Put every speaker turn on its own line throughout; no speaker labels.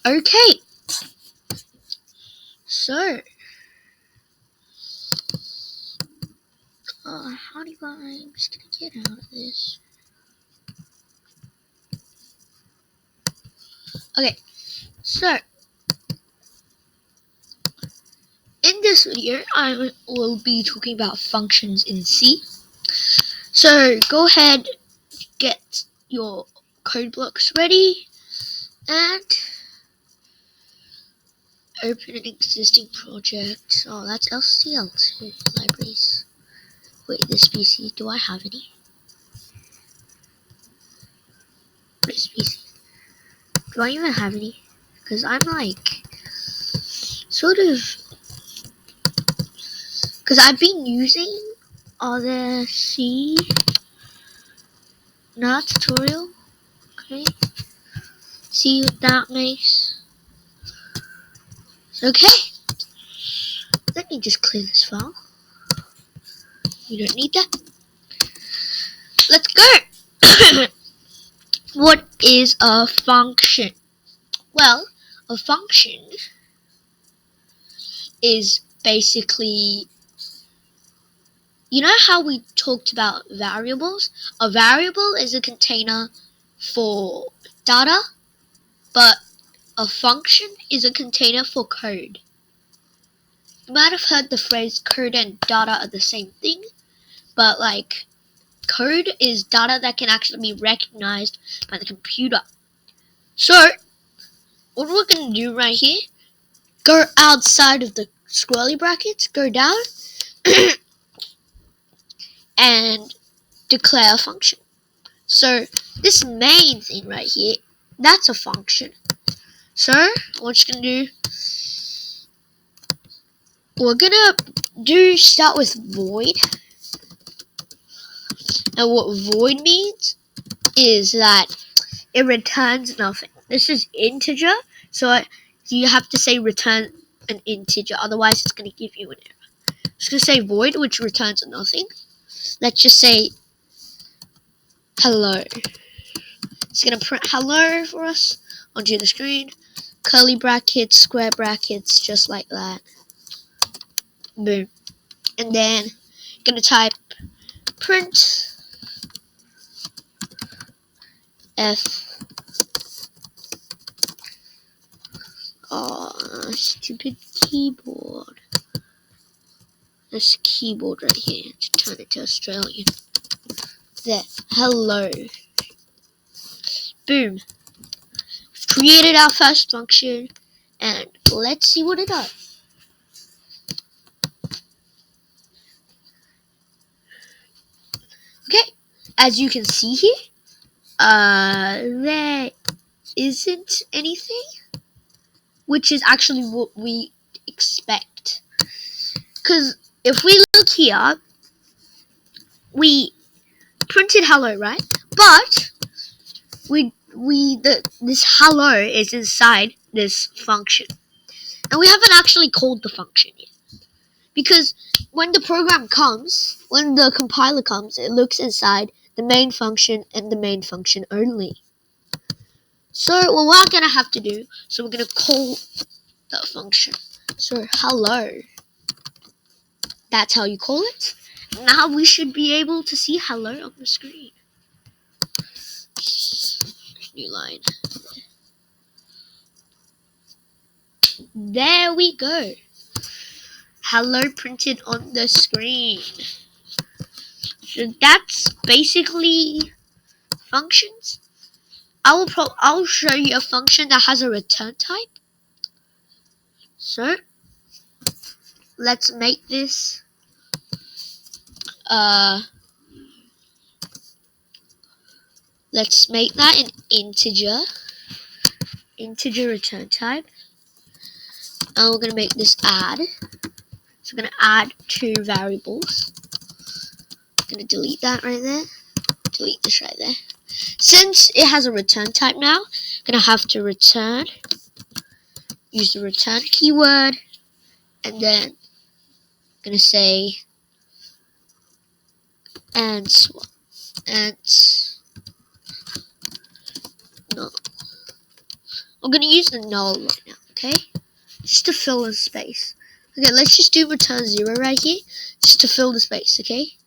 Okay, so how do I'm just gonna get out of this. Okay, so in this video I will be talking about functions in C. So go ahead, get your code blocks ready, and open an existing project. Oh, that's LCL2 libraries. Wait, this PC, do I have any? This PC, do I even have any? Because I'm like, sort of, because I've been using other C tutorial. Okay, see what that makes. Okay, let me just clear this file. You don't need that. Let's go. What is a function? Well, a function is basically, you know how we talked about variables? A variable is a container for data, but a function is a container for code. You might have heard the phrase code and data are the same thing, but like, code is data that can actually be recognized by the computer. So, what we're going to do right here, go outside of the squirrely brackets, go down, and declare a function. So, this main thing right here, that's a function. So, what you're going to do, we're going to start with void. And what void means is that it returns nothing. This is integer, so you have to say return an integer, otherwise it's going to give you an error. It's going to say void, which returns nothing. Let's just say hello. It's going to print hello for us onto the screen. Curly brackets, square brackets, just like that. Boom. And then going to type print f. Oh, stupid keyboard. This keyboard right here to turn it to Australian. There. Hello. Boom. We've created our first function, and let's see what it does. Okay, as you can see here, there isn't anything, which is actually what we expect. Because if we look here, we printed hello, right? But this hello is inside this function, and we haven't actually called the function yet. Because when the program comes, when the compiler comes, it looks inside the main function and the main function only. So what we're going to have to do, so we're going to call the function. So hello. That's how you call it. Now we should be able to see hello on the screen. New line. There we go. Hello printed on the screen. So that's basically functions. I'll show you a function that has a return type. So let's make this let's make that an integer return type, and we're gonna make this add. So we're gonna add two variables. I'm gonna delete that right there. Delete this right there. Since it has a return type now, I'm gonna have to return. Use the return keyword, and then I'm gonna say and swap and no I'm gonna use the null right now, okay? Just to fill in space. Okay, let's just do return 0 right here, just to fill the space, okay?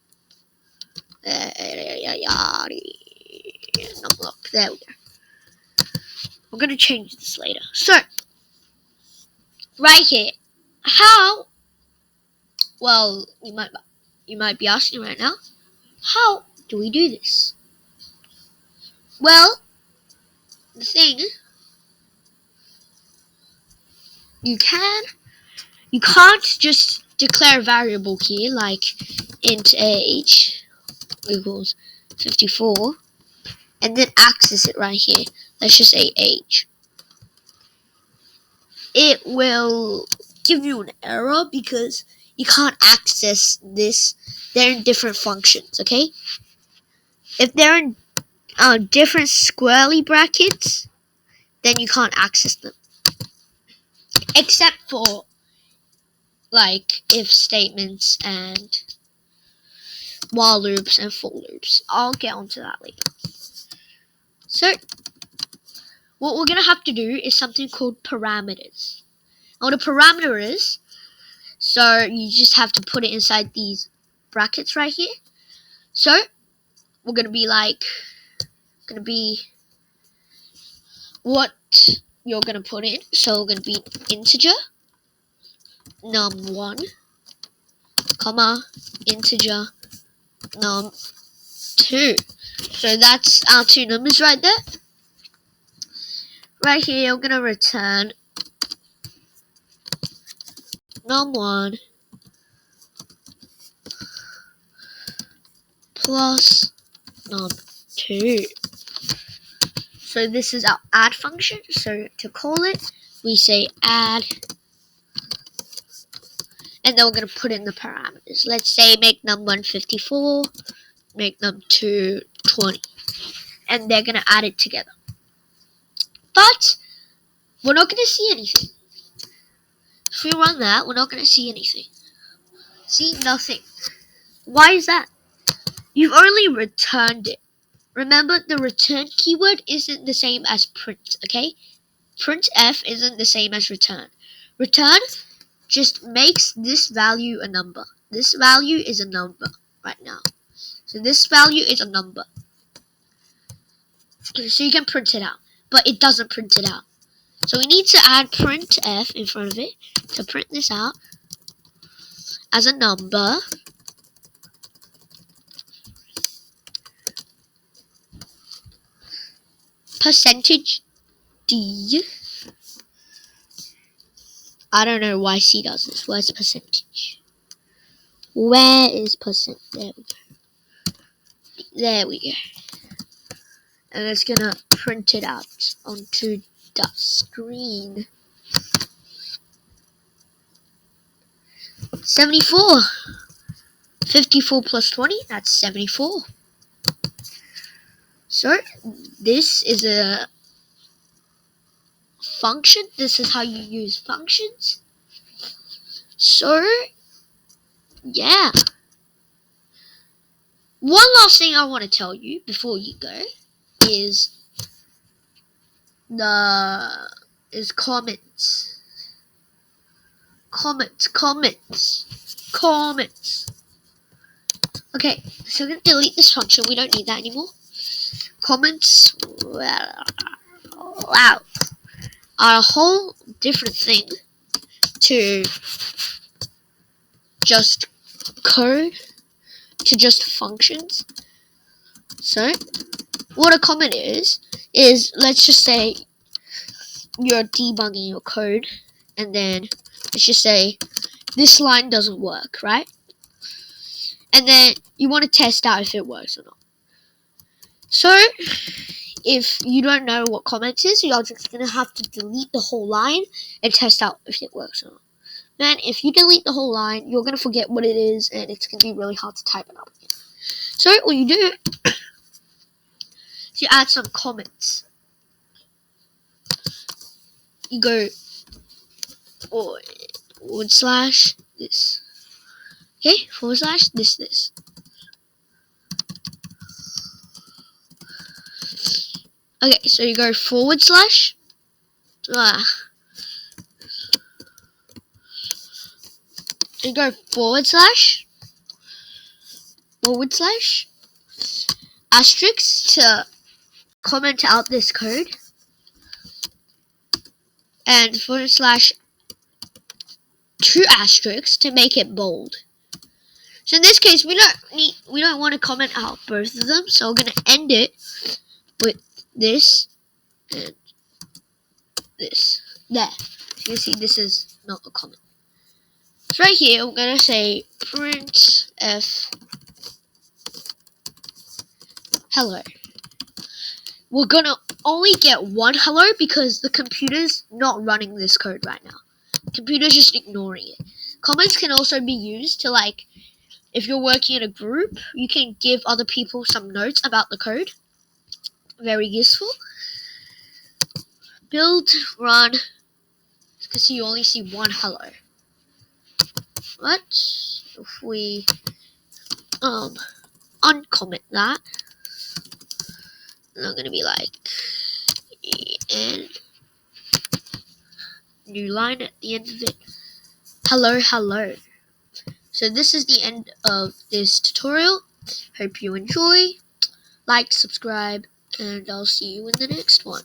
Look, there we go. We're gonna change this later. So, right here, how? Well, you might be asking right now, how do we do this? Well, the thing, you can't just declare a variable here like int age equals 54 and then access it right here. Let's just say age. It will give you an error because you can't access this. They're in different functions, okay? If they're in different squarely brackets, then you can't access them. Except for like if statements and while loops and for loops. I'll get onto that later. So what we're gonna have to do is something called parameters. And what a parameter is, so you just have to put it inside these brackets right here. So we're gonna be what you're gonna put in. So we're gonna be integer num1, comma integer num2. So that's our two numbers right there. Right here, we're gonna return num1 plus num2. So this is our add function. So to call it, we say add, and then we're gonna put in the parameters. Let's say make num1 54, make num2 20, and they're gonna add it together. But we're not gonna see anything. If we run that, we're not gonna see anything. See, nothing. Why is that? You've only returned it. Remember, the return keyword isn't the same as print, okay? Printf isn't the same as return. Return just makes this value a number. This value is a number right now. So this value is a number. So you can print it out, but it doesn't print it out. So we need to add printf in front of it to print this out as a number. Percentage D. I don't know why C does this. Where's percentage? Where is percent? There we go. There we go. And it's gonna print it out onto the screen. 74. 54 plus 20, that's 74. So this is a function. This is how you use functions. So yeah. One last thing I want to tell you before you go is comments. Comments. Okay, so we're gonna delete this function. We don't need that anymore. Comments, wow, are a whole different thing to just code, to just functions. So what a comment is let's just say you're debugging your code, and then let's just say this line doesn't work, right? And then you want to test out if it works or not. So if you don't know what comment is, you're just going to have to delete the whole line and test out if it works or not. Then if you delete the whole line, you're going to forget what it is, and it's going to be really hard to type it up again. So what you do is you add some comments. You go forward slash this. Okay, forward slash this. Okay, so you go forward slash And go forward slash asterisk to comment out this code, and forward slash 2 asterisks to make it bold. So in this case, we don't want to comment out both of them, so we're going to end it with this and this. There. You can see this is not a comment. So right here, I'm going to say printf hello. We're going to only get one hello because the computer's not running this code right now. The computer's just ignoring it. Comments can also be used to, like, if you're working in a group, you can give other people some notes about the code. Very useful. Build, run. You can see you only see one hello. But if we uncomment that, and I'm gonna be like and new line at the end of it. Hello, hello. So this is the end of this tutorial. Hope you enjoy. Like, subscribe, and I'll see you in the next one.